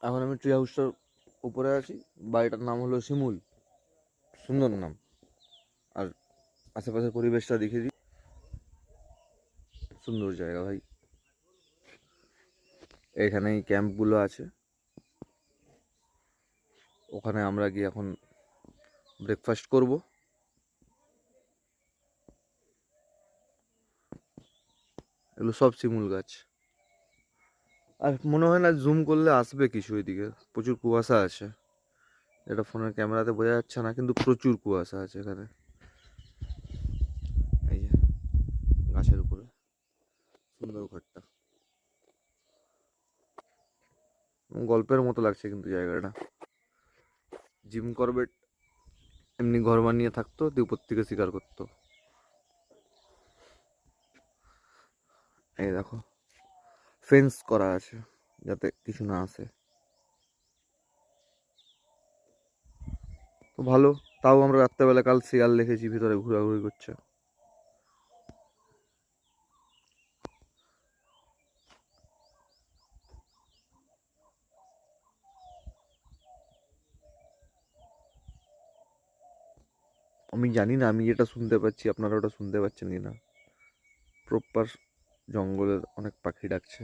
এখন আমি ট্রি হাউসটার উপরে আছি। বাড়িটার নাম হলো শিমুল, সুন্দর নাম। আর আশেপাশের পরিবেশটা দেখে দিই, সুন্দর জায়গা ভাই। এখানেই ক্যাম্পগুলো আছে, ওখানে আমরা গিয়ে এখন ব্রেকফাস্ট করব। এগুলো সব শিমুল গাছ। আর মনে হয় না জুম করলে আসবে কিছু, এদিকে প্রচুর কুয়াশা আছে। এটা ফোনের ক্যামেরাতে বোঝা যাচ্ছে না, কিন্তু প্রচুর কুয়াশা আছে এখানে। এই যে গাছের উপরে সুন্দর ঘরটা, গল্পের মতো লাগছে কিন্তু জায়গাটা। জিম করবেট এমনি ঘর বানিয়ে থাকতো, দিয়ে উপর থেকে শিকার করতো। এই দেখো, ফেন্স করা আছে যাতে কিছু না আসে, তো ভালো। তাও আমরা রাত্রেবেলা কাল শিয়াল দেখেছি ভিতরে ঘোরাঘুরি করছে। আমি জানি না আমি যেটা শুনতে পাচ্ছি আপনারা ওটা শুনতে পাচ্ছেন কি না। প্রপার জঙ্গলের অনেক পাখি ডাকছে।